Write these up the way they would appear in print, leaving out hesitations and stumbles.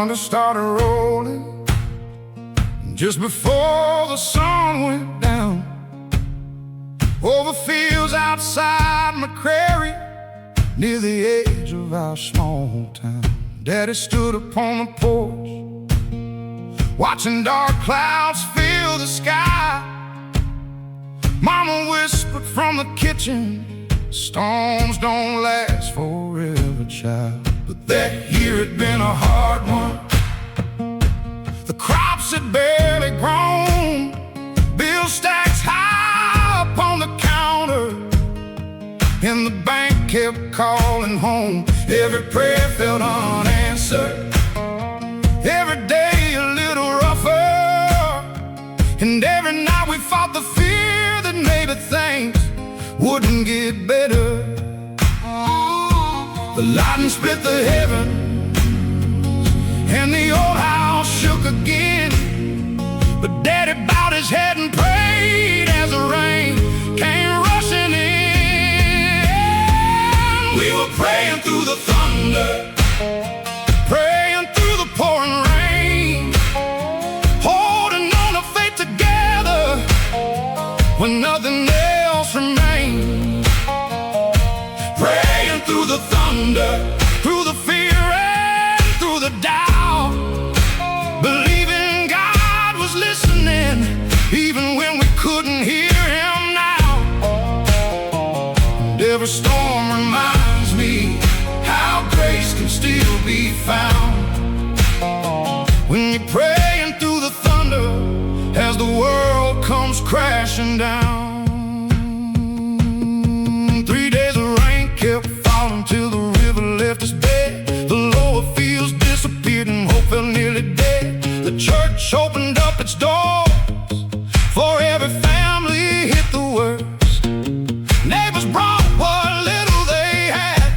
thunder started rolling just before the sun went down. Over fields outside McCrary, near the edge of our small town, Daddy stood upon the porch, watching dark clouds fill the sky. Mama whispered from the kitchen, storms don't last forever, child. But that year had been a hard one. The crops had barely grown, bill stacks high up on the counter, and the bank kept calling home. Every prayer felt unanswered, every day a little rougher, and every night we fought the fear that maybe things wouldn't get better. The lightning split the heavens, and the old house shook again. But Daddy bowed his head and prayed as the rain came rushing in. We were praying through the thunder, praying through the pouring rain, holding on to faith together when nothing else remained. Praying through the thunder, through the fear and through the doubt, believing God was listening even when we couldn't hear Him now. And every storm reminds me how grace can still be found when you're praying through the thunder as the world comes crashing down. 3 days of rain kept falling till the river left us bed. The lower fields disappeared and hope felt nearly dead. The church opened up its doors for every family hit the worst. Neighbors brought what little they had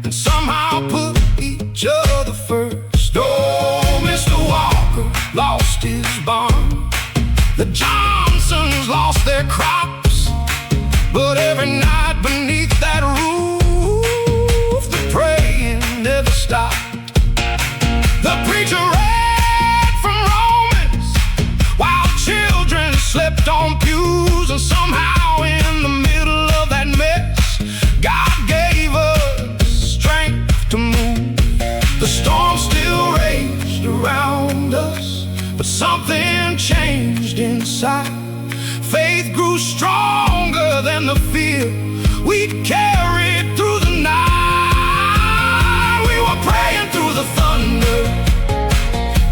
and somehow put each other first. Oh, Mr. Walker lost his barn, the Johnsons lost their crops, but every night beneath that roof the praying never stopped. The preacher read from Romans while children slept on pews, and somehow in the middle of that mess God gave us strength to move. The storm still raged around us, but something changed inside. Faith grew stronger than the fear we carried through the night. We were praying through the thunder,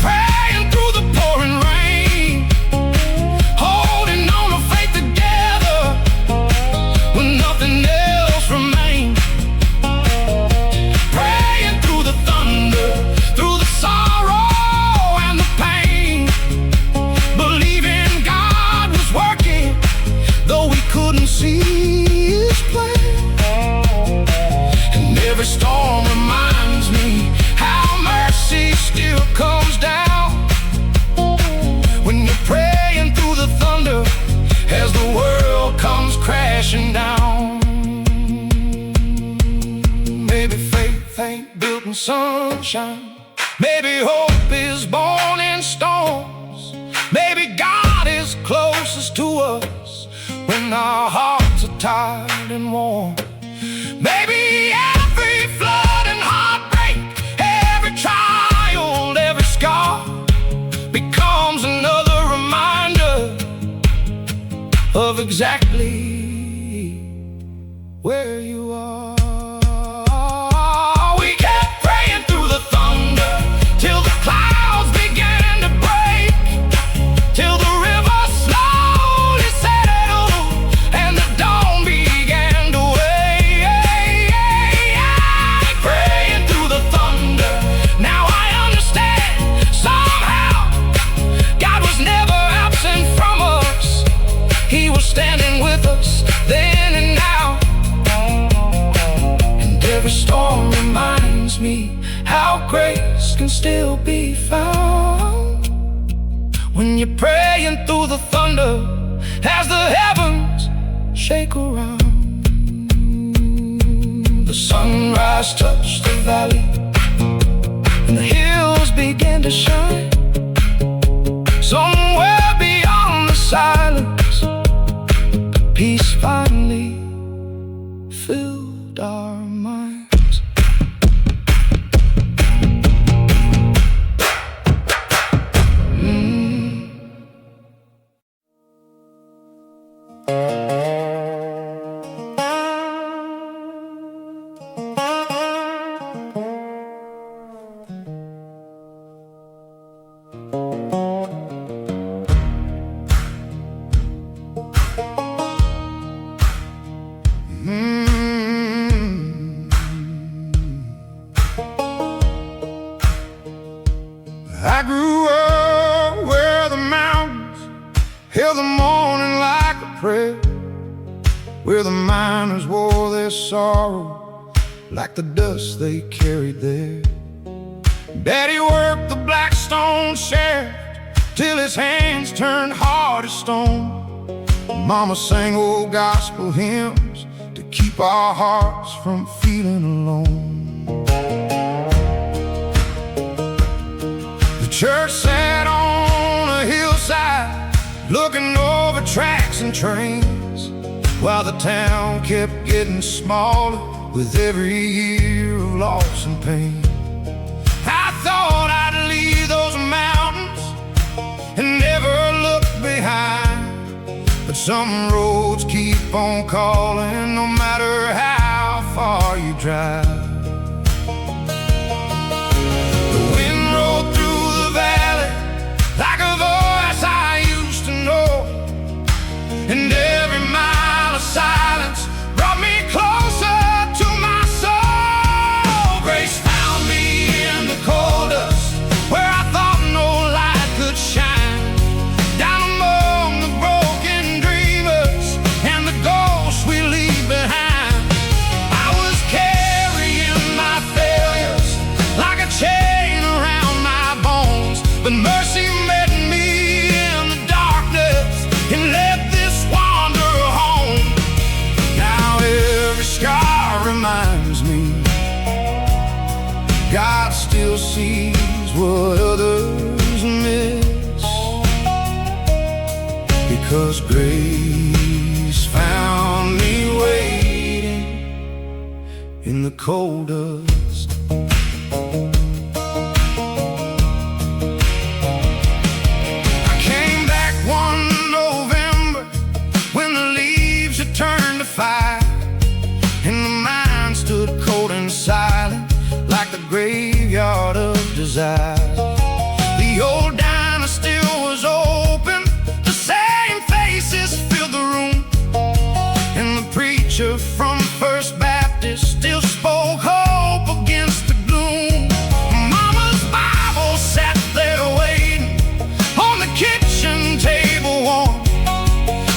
praying through the pouring rain, holding on to faith together when nothing else remained. Praying through the thunder, through the sorrow and the pain, believing God was working though we couldn't see His plan. And every storm reminds me how mercy still comes down when you're praying through the thunder as the world comes crashing down. Maybe faith ain't built in sunshine, maybe hope is born in storms, maybe God is closest to us when our hearts are tired and warm. Maybe every flood and heartbreak, every trial, every scar becomes another reminder of exactly where you are. We kept praying through the thunder till the clouds began to break, till the river slowly settled and the dawn began to wake. Praying through the thunder, now I understand. Somehow God was never absent from us, He was standing with us then and now. And every storm reminds me how grace can still be found when you're praying through the thunder as the heavens shake around. The sunrise touched the valley, and the hills began to shine. Somewhere beyond the silence, peace finally filled our minds. I grew up where the mountains held the morning like a prayer, where the miners wore their sorrow like the dust they carried there. Daddy worked the black stone shaft till his hands turned hard as stone. Mama sang old gospel hymns to keep our hearts from feeling alone. The church sat on a hillside looking over tracks and trains, while the town kept getting smaller with every year of loss and pain. I thought I'd leave those mountains and never look behind, but some roads keep on calling no matter how far you drive. The wind rolled through the valley like a voice I used to know, and every mile of silence brought me closer to my soul. Grace found me in the coal dust where I thought no light could shine, down among the broken dreamers and the ghosts we leave behind. I was carrying my failures like a chain around my bones, but mercy met me in the darkness and led this wanderer home. Now every scar reminds me God still sees what others miss, because grace found me waiting in the coal dust. I came back one November when the leaves had turned to fire, and the mine stood cold and silent like the graveyard of desire. The old diner still was open, the same faces filled the room, and the preacher from First Baptist still spoke hope against the gloom. Mama's Bible sat there waiting on the kitchen table warm,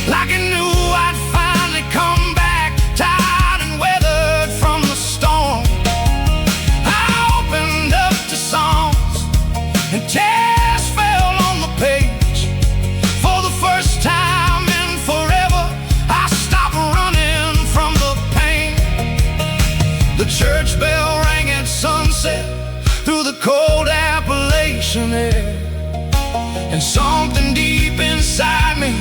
like it knew I'd finally come back, tired and weathered from the storm. I opened up to Psalms and tears fell on the page. For the first time in forever, I stopped running from the pain. The church bell rang at sunset through the cold Appalachian air, and something deep inside me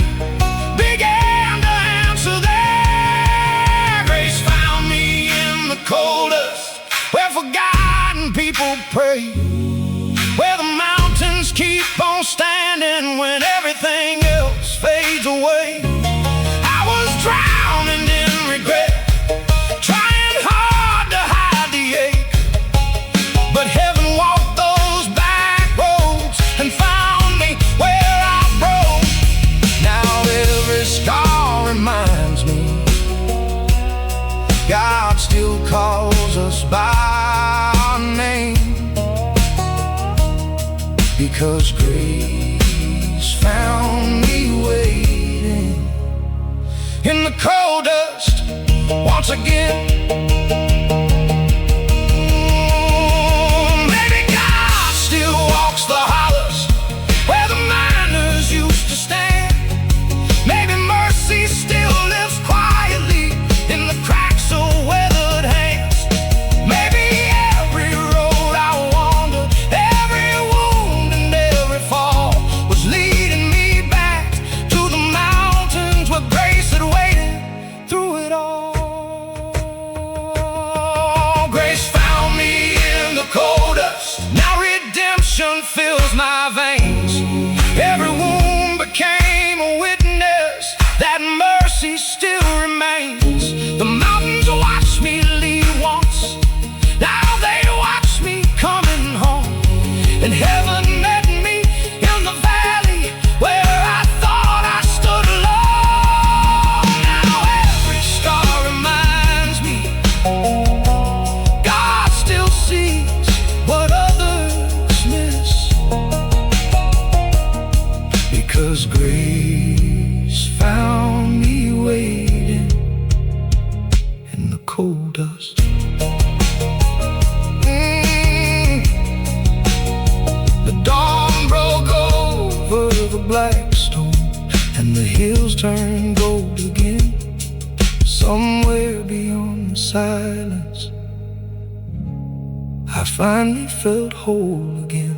began to answer there. Grace found me in the coal dust where forgotten people pray, where the mountains keep on standing when everything else fades away. I was drowning in regret, trying hard to hide the ache, but heaven walked those back roads and found me where I broke. Now every scar reminds me God still calls us by our name, because grace found me waiting in the coal dust once again. Maybe God still walks the hollows where the miners used to stand. Maybe mercy still lives quietly in the cracks of weathered hands. Maybe every road I wandered 'cause grace found me waiting in the coal dust. The dawn broke over the black stone, and the hills turned gold again. Somewhere beyond the silence, I finally felt whole again.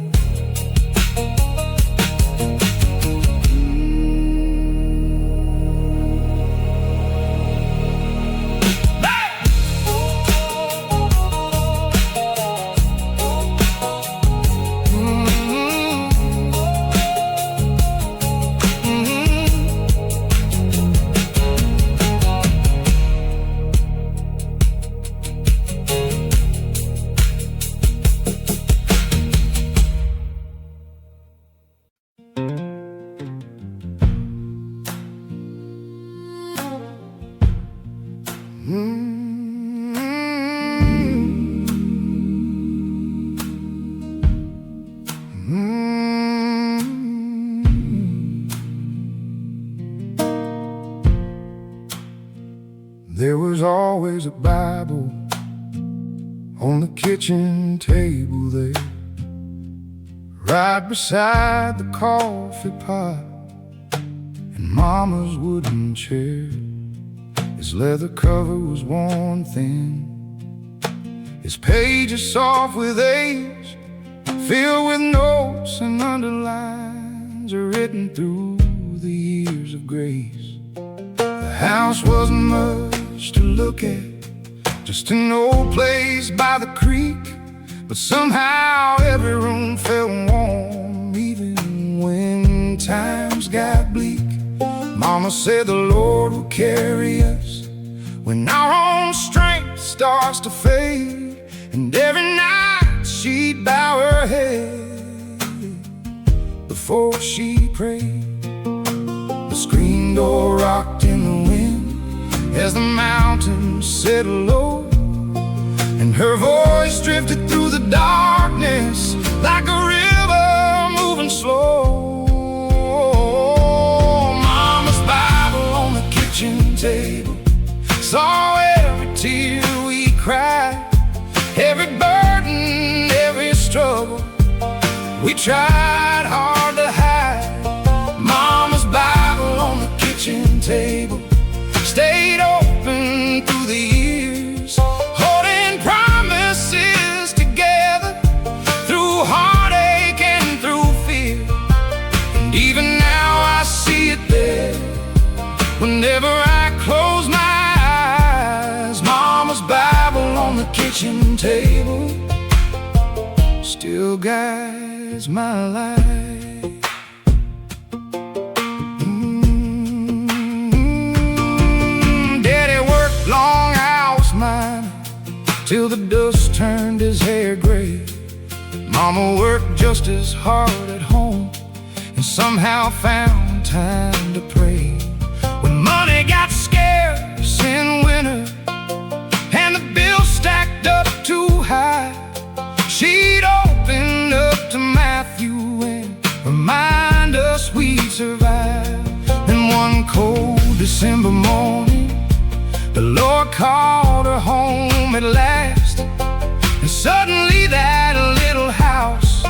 There was always a Bible on the kitchen table there, right beside the coffee pot and Mama's wooden chair. His leather cover was worn thin, his pages soft with age, filled with notes and underlines written through the years of grace. The house wasn't much to look at, just an old place by the creek, but somehow every room felt warm, even when times got bleak. Mama said the Lord will carry us when our own strength starts to fade, and every night she'd bow her head before she prayed. The screen door rocked in the wind as the mountains settled low, and her voice drifted through the darkness like a river moving slow. Mama's Bible on the kitchen table saw every tear we cried, every burden, every struggle we tried hard to hide. Mama's Bible on the kitchen table stayed open through the years, holding promises together through heartache and through fear. And even now I see it there whenever I close my eyes. Mama's Bible on the kitchen table still guides my life. Long hours mine till the dust turned his hair gray. Mama worked just as hard at home and somehow found time to pray. When money got scarce in winter and the bills stacked up too high, she'd open up to Matthew and remind us we'd survive. Then one cold December morning, the Lord called her home at last, and suddenly that little house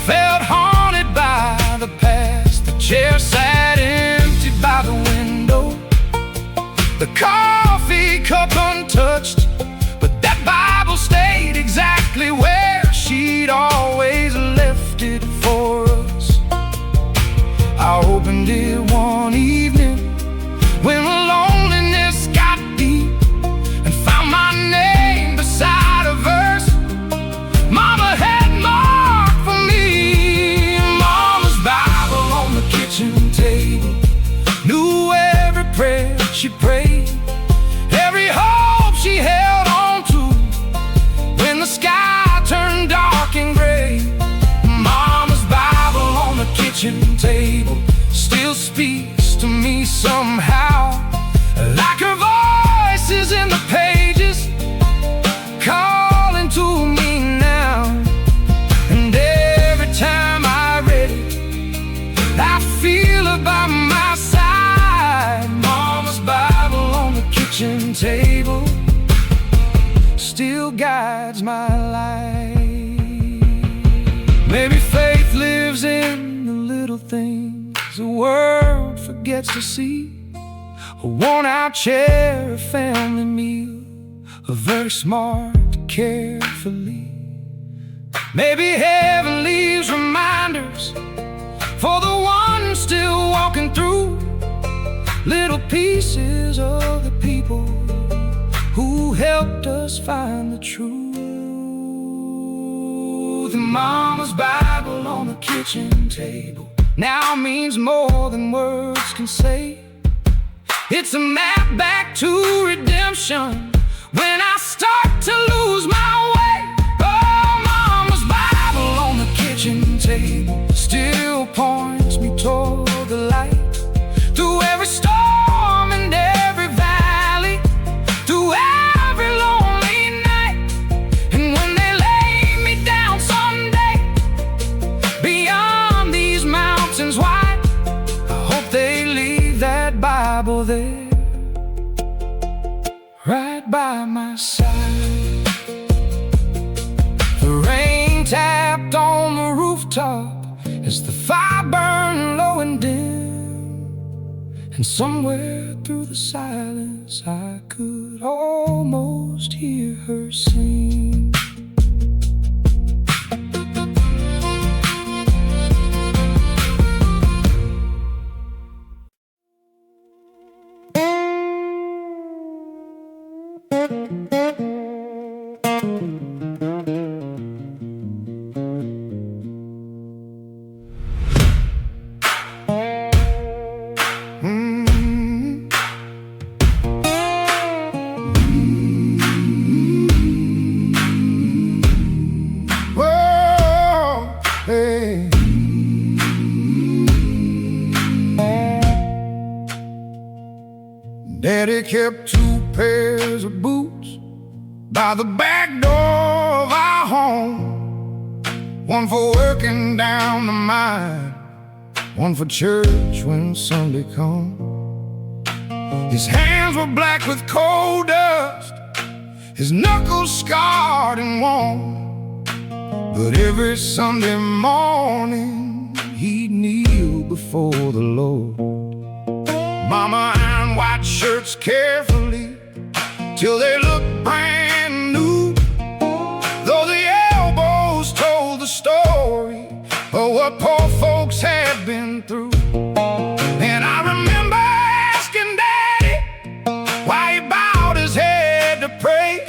felt haunted by the past. The chair sat empty by the window, the coffee cup untouched, but that Bible stayed exactly where she'd always left it for us. I opened it one evening when loneliness got deep, and found my name beside a verse Mama had marked for me. Mama's Bible on the kitchen table knew every prayer she prayed, every hope she held on to when the sky turned dark and gray. Mama's Bible on the kitchen table still speaks to me somehow, like her voice is in the pages calling to me now. And every time I read it, I feel table still guides my life. Maybe faith lives in the little things the world forgets to see. A worn-out chair, a family meal, a very smart carefully. Maybe heaven leaves reminders for the ones still walking through, little pieces of the people who helped us find the truth. Mama's Bible on the kitchen table now means more than words can say. It's a map back to redemption when I start to lose my way. Oh, Mama's Bible on the kitchen table still points me toward the light. Through every storm and every valley, through every lonely night. And when they lay me down someday, beyond these mountains wide, I hope they leave that Bible there, right by my side. The rain tapped on the rooftop as the fire burned low and dim, and somewhere through the silence I could almost hear her sing. Daddy kept 2 pairs of boots by the back door of our home, one for working down the mine, one for church when Sunday come. His hands were black with coal dust, his knuckles scarred and worn, but every Sunday morning he'd kneel before the Lord. Mama ironed white shirts carefully till they looked brand new, though the elbows told the story of what poor folks had been through. And I remember asking Daddy why he bowed his head to pray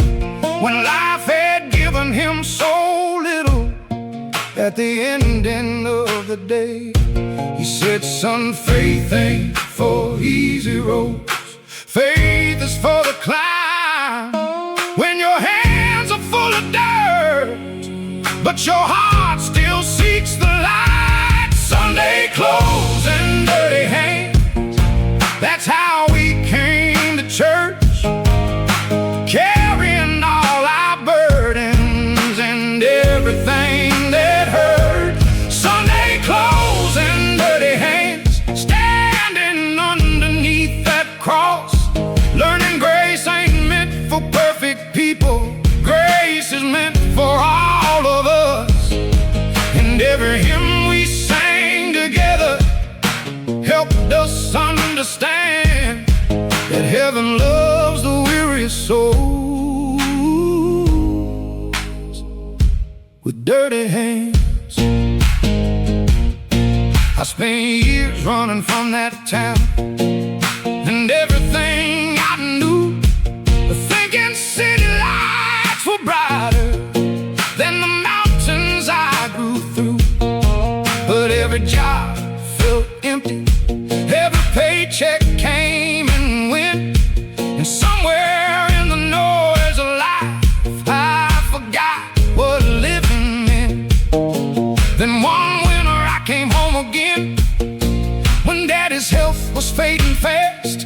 when life had given him so little at the ending of the day. He said, "Son, faith ain't for easy roads, faith is for the climb. When your hands are full of dirt, but your heart still seeks the light. Sunday clothes and dirty hands, that's how we came to church, carrying all our burdens and everything that hurt. Sunday clothes and dirty hands, standing underneath that cross, learning grace ain't meant for perfect people. Grace is meant for all of us. And every hymn we sang together helped us understand that heaven loves the weary souls with dirty hands." I spent years running from that town and everything I knew, thinking city lights were brighter than the mountains I grew through. But every job felt empty, every paycheck came and went, and somewhere in the noise of life I forgot what living meant. Then one winter I came home again when Daddy's health was fading fast.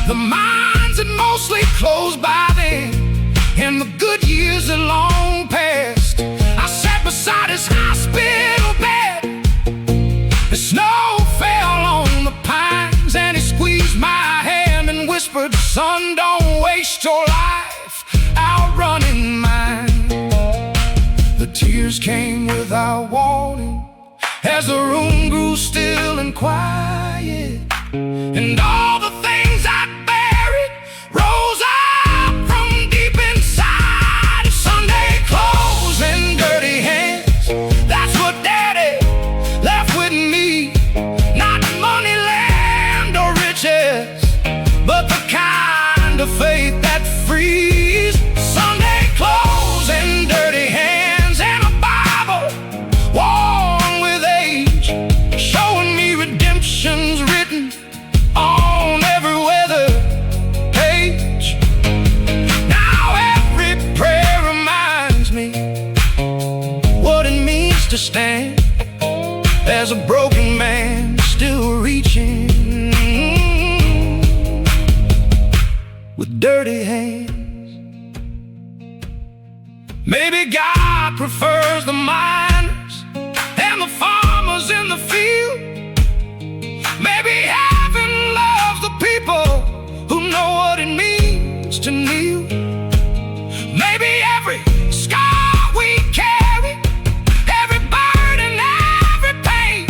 The mines had mostly closed by then, and the good years had long passed. I sat beside his hospital bed, the snow fell on the pines, and he squeezed my hand and whispered, "Son, don't waste your life outrunning mine. The tears came without warning as the room grew still and quiet, and all the things I buried rose up from deep inside. Sunday clothes and dirty hands, that's what Daddy left with me. Not money, land, or riches, but the kind of faith that frees. Sunday clothes and dirty hands, and a Bible worn with age, showing me redemption's written on every weather page. Now every prayer reminds me what it means to stand as a broken man still reaching with dirty hands. Maybe God prefers the miners and the farmers in the field. Maybe heaven loves the people who know what it means to kneel. Maybe every scar we carry, every burden, every pain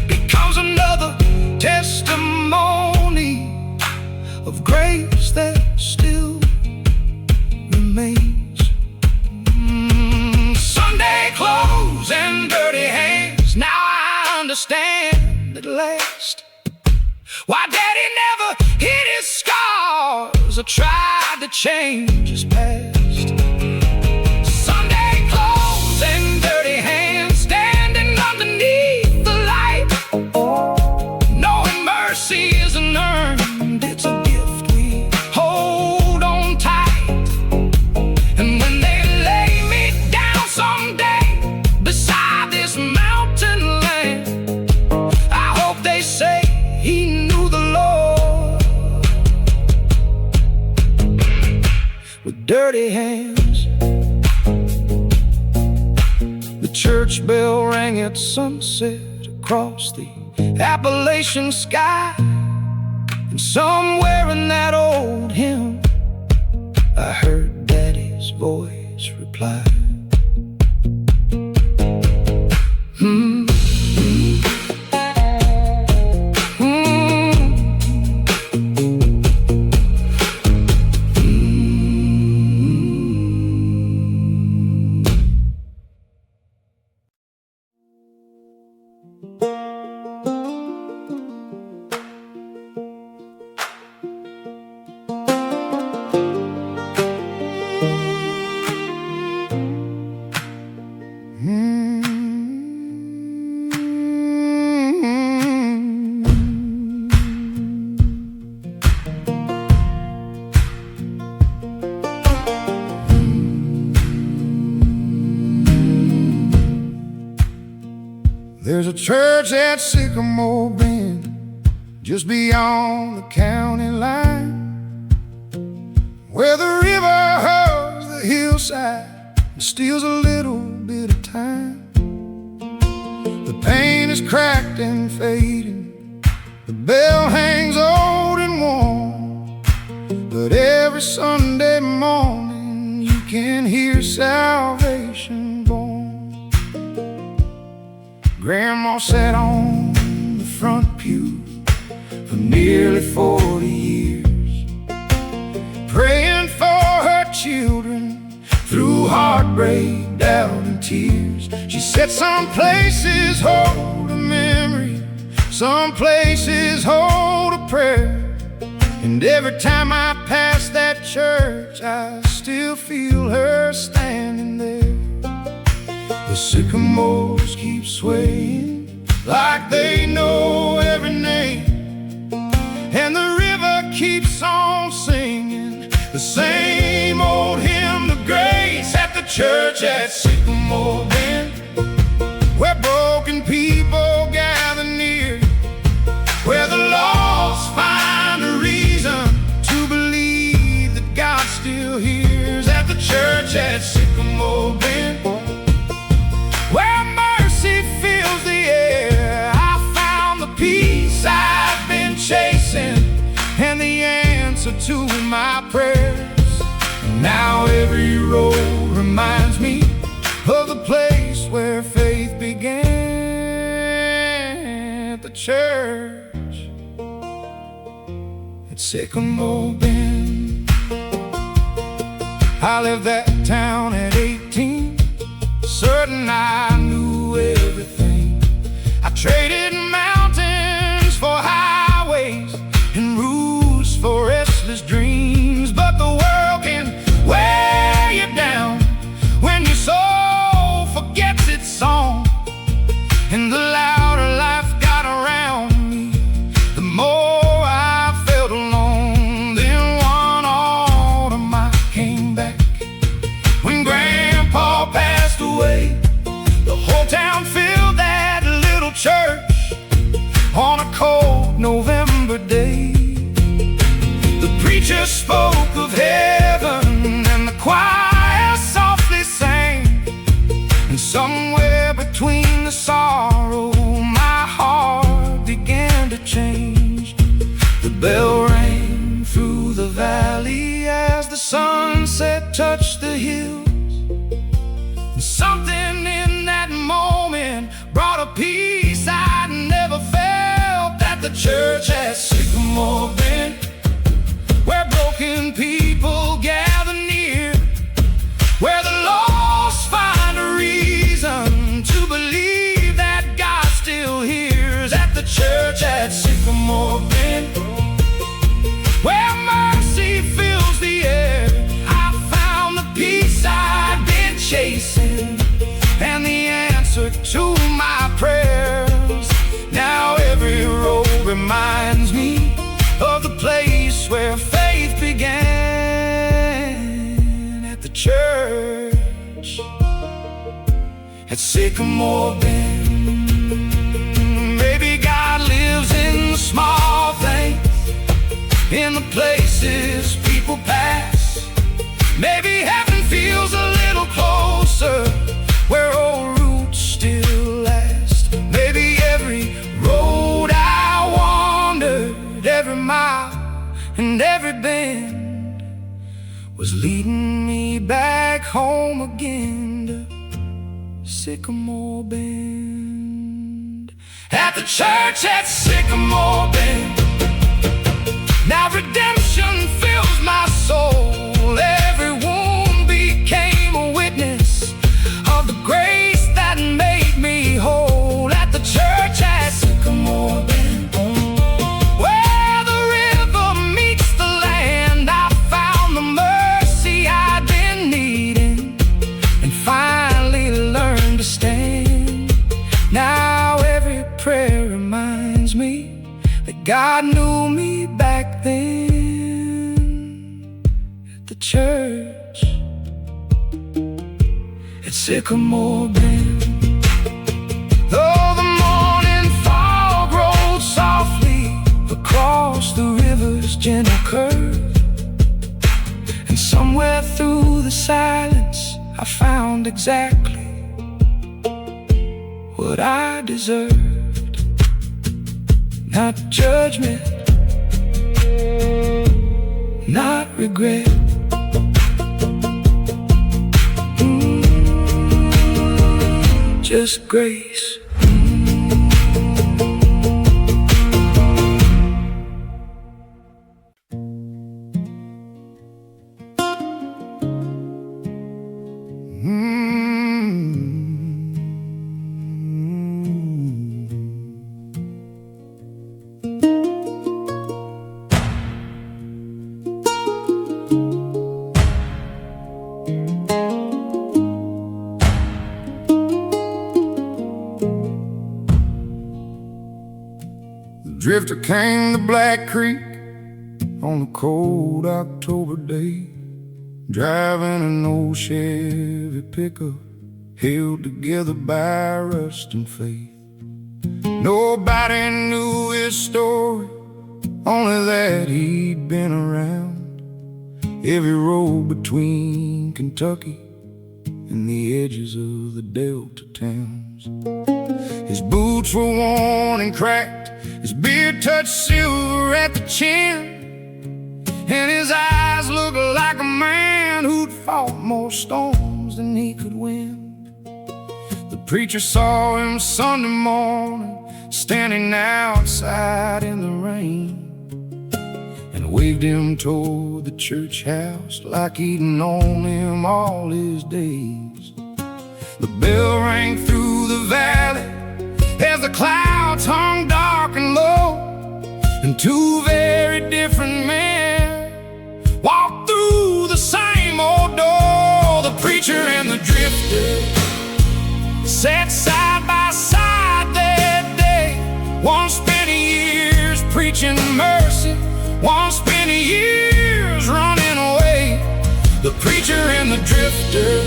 becomes another testimony of grace that still remains. Sunday clothes and dirty hands, now I understand at last why Daddy never hid his scars or tried to change his past. Sunday clothes and dirty hands, standing underneath the light, knowing mercy isn't earned, it's a gift we hold on tight. And when they lay me down someday beside this mountain land, I hope they say he knew the Lord with dirty hands. The church bell rang at sunset across the Appalachian sky, and somewhere in that old hymn I heard Daddy's voice reply. There's a church at Sycamore Bend, just beyond the county line, where the river hugs the hillside and steals a little bit of time. The paint is cracked and fading, the bell hangs old and worn, but every Sunday morning you can hear salvation born. Grandma sat on the front pew for nearly 40 years, praying for her children through heartbreak, doubt, and tears. She said some places hold a memory, some places hold a prayer, and every time I pass that church I still feel her standing there. The sycamores keep swaying like they know every name, and the river keeps on singing the same old hymn of grace at the church at Sycamore Bend, where broken people gather near, where the lost find a reason to believe that God still hears. At the church at Sycamore Bend, where mercy fills the air, I found the peace I've been chasing and the answer answer to my prayers. Now every road reminds me of the place where faith began, at the church at Sycamore Bend. I left that town at 18, certain I knew everything. I traded mountains for highways and routes for restless dreams. But the world can wear you down when your soul forgets its song. And the louder life got around me, the more I felt alone. Then one autumn I came back. When Grandpa passed away, the whole town filled that little church on a cold November day. The preacher spoke of heaven and the choir softly sang, and somewhere between the sorrow my heart began to change. The bell rang through the valley as the sunset touched the hills. And something in that moment brought a peace I'd never felt at the church at Sycamore Bend, where broken people gather near, where the lost find a reason to believe that God still hears. At the church at Sycamore Bend, where mercy fills the air, I found the peace I'd been chasing and the answer to my prayers. Now every road reminds me of the place where faith began, at the church at Sycamore Bend. Maybe God lives in the small things, in the places people pass. Maybe heaven feels a little closer where old roots still last. Maybe every road I wandered, every mile and every bend, was leading me back home again to Sycamore Bend. At the church at Sycamore Bend, now redemption fills my soul. Every wound became a witness of the grace that made me whole. At the church at Sycamore Bend, where the river meets the land, I found the mercy I'd been needing and finally learned to stand. Now every prayer reminds me that God knew me back then, at the church at Sycamore Bend. Though the morning fog rolled softly across the river's gentle curve, and somewhere through the silence I found exactly what I deserved. Not judgment, not regret, just grace. Drifter came to Black Creek on a cold October day, driving an old Chevy pickup held together by rust and faith. Nobody knew his story, only that he'd been around every road between Kentucky and the edges of the Delta towns. His boots were worn and cracked, his beard touched silver at the chin, and his eyes looked like a man who'd fought more storms than he could win. The preacher saw him Sunday morning, standing outside in the rain, and waved him toward the church house like he'd known him all his days. The bell rang through the valley as the clouds hung dark and low, and two very different men walked through the same old door. The preacher and the drifter sat side by side that day. One spent years preaching mercy, one spent years running away. The preacher and the drifter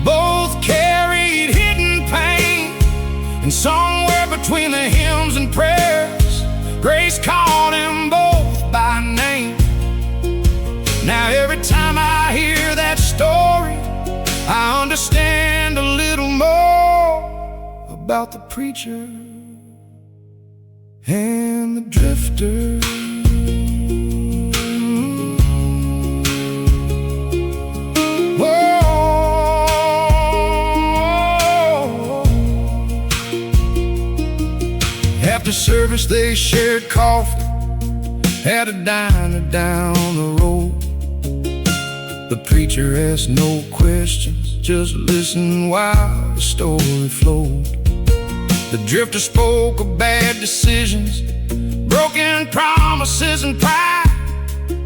both carried hidden pain, and somewhere between the hymns and prayers, grace called them both by name. Now every time I hear that story, I understand a little more about the preacher and the drifter. After service they shared coffee at a diner down the road. The preacher asked no questions, just listened while the story flowed. The drifter spoke of bad decisions, broken promises and pride,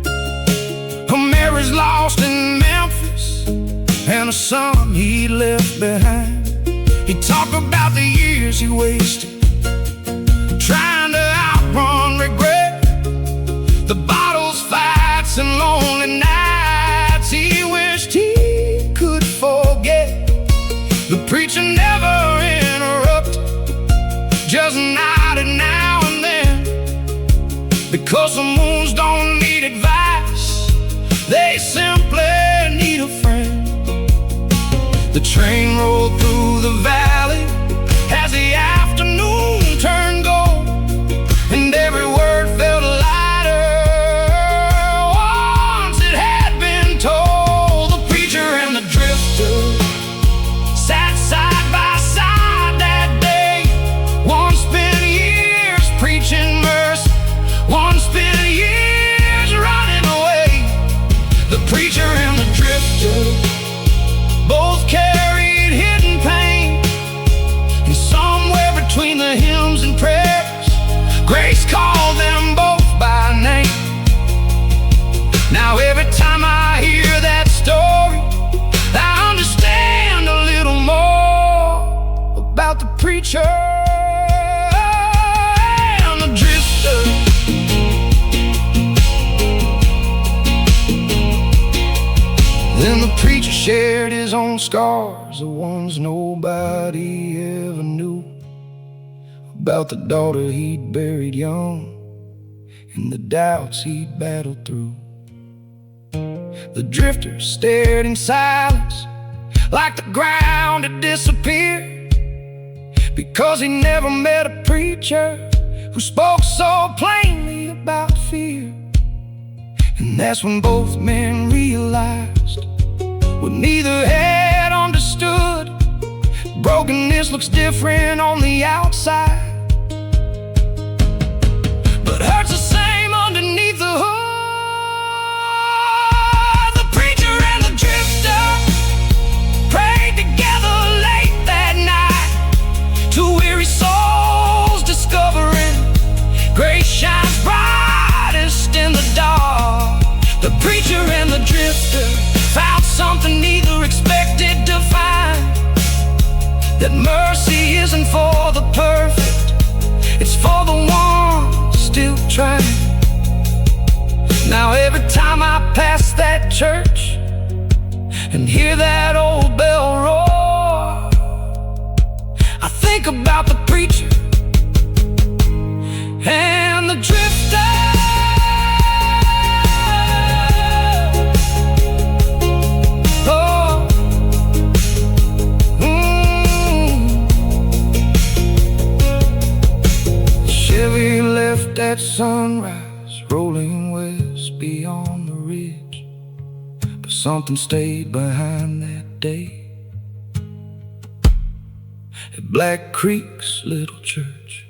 a marriage lost in Memphis, and a son he left behind. He talked about the years he wasted trying to outrun regret, the bottles, fights, and lonely nights he wished he could forget. The preacher never interrupted, just nodded now and then, because some wounds don't need advice, they simply need a friend. The train rolled through the valley as the afternoon turned gold, and every word felt lighter once it had been told. The preacher and the drifter sat side by side that day. One spent years preaching mercy, one spent years running away. The preacher and the drifter both carried hidden pain, and somewhere between the hymns and prayers, grace called them both by name. Now every time I hear that story, I understand a little more about the preacher and the drifter. Then the preacher shared his own scars, the ones nobody ever knew, about the daughter he'd buried young and the doubts he'd battled through. The drifter stared in silence like the ground had disappeared, because he never met a preacher who spoke so plainly about fear. And that's when both men realized what neither had understood: brokenness looks different on the outside, but hurts the same underneath the hood. The preacher and the drifter prayed together late that night, two weary souls discovering grace shines brightest in the dark. The preacher and the drifter found something neither expected to find, that mercy isn't for the perfect, it's for the one still trying. Now every time I pass that church and hear that old bell roar, I think about the preacher and the drifter. At sunrise, rolling west beyond the ridge. But something stayed behind that day at Black Creek's little church.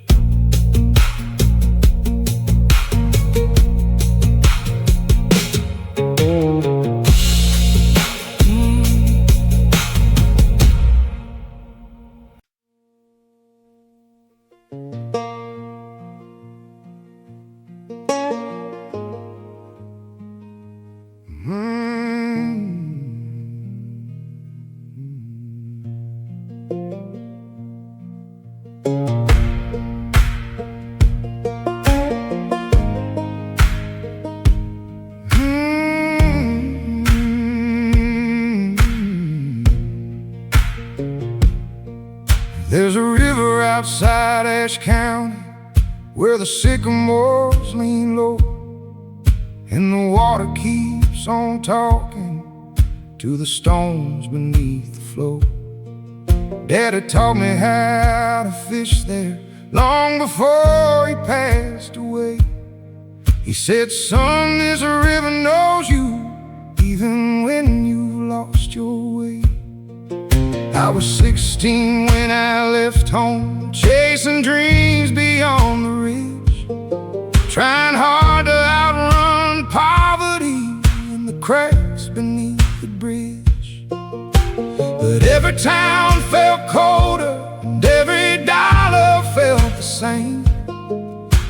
There's a river outside Ashe County where the sycamores lean low, and the water keeps on talking to the stones beneath the flow. Daddy taught me how to fish there long before he passed away. He said, son, this river knows you even when you've lost your way. I was 16 when I left home, chasing dreams beyond the ridge, trying hard to outrun poverty and the cracks beneath the bridge. But every town felt colder and every dollar felt the same.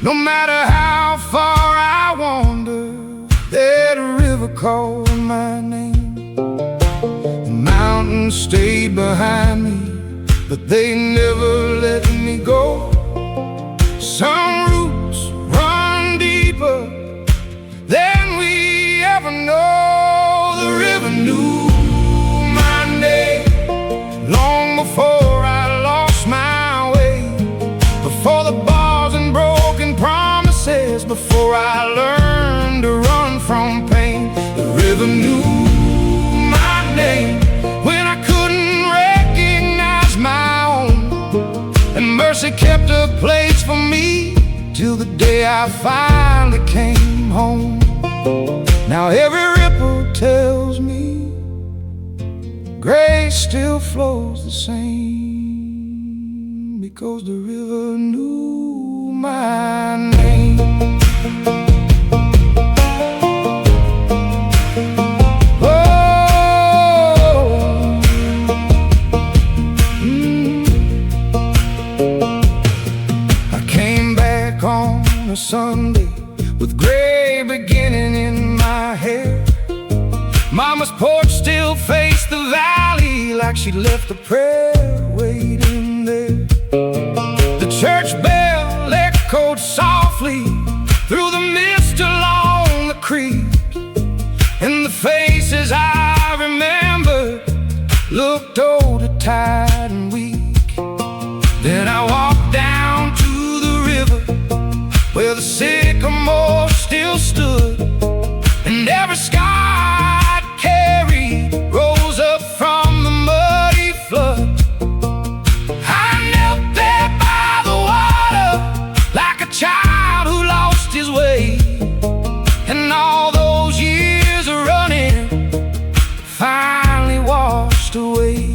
No matter how far I wandered, that river called my name. Mountains stayed behind me, but they never let me go. Some roots run deeper than we ever know. The river knew my name long before I lost my way, before the bars and broken promises, before I learned to run from pain. The river knew my name when I couldn't recognize my own, and mercy kept a place for me till the day I finally came home. Now every ripple tells me grace still flows the same, because the river knew my name. Sunday with gray beginning in my hair. Mama's porch still faced the valley like she'd left a prayer waiting there. The church bell echoed softly through the mist along the creek, and the faces I remembered looked older, tired and weak. Then I walked down to the river where the sycamore still stood, and every sky I'd carried rose up from the muddy flood. I knelt there by the water like a child who lost his way, and all those years of running finally washed away.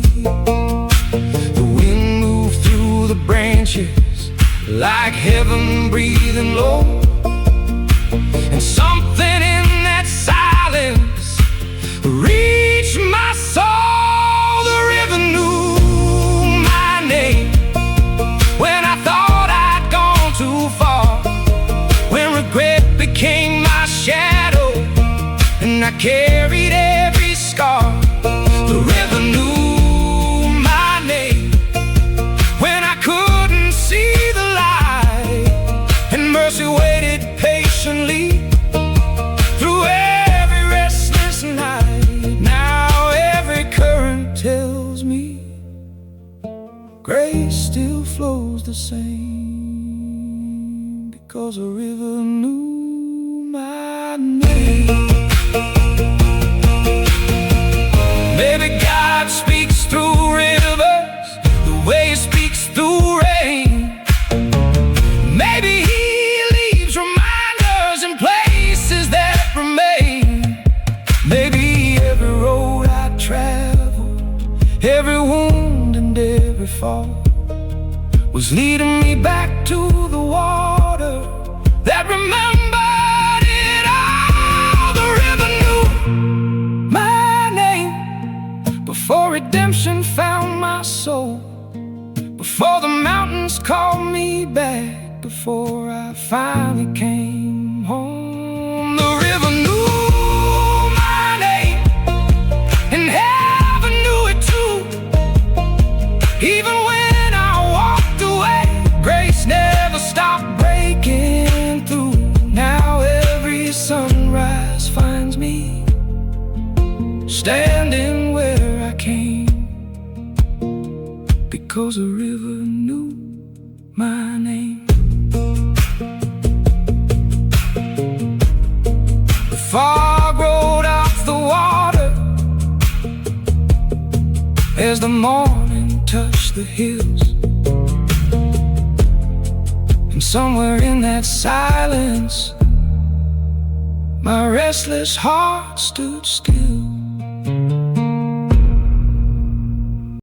The wind moved through the branches like heaven breathing low, and something in that silence reached my soul. The river knew my name when I thought I'd gone too far, when regret became my shadow and I carried every scar. The river knew my name when I couldn't see the light, and mercy waited patiently through every restless night. Now every current tells me grace still flows the same, because a river knew my name. Maybe God speaks through rivers the way He speaks through rain. Maybe He leaves reminders in place waterfall was leading me back to the water that remembered it all. The river knew my name before redemption found my soul, before the mountains called me back, before I finally came home. The river knew my name, and heaven knew it too. Even when I walked away, grace never stopped breaking through. Now every sunrise finds me standing where I came, because the river knew my name. The fog rolled off the water as the morning touched the hills, and somewhere in that silence my restless heart stood still.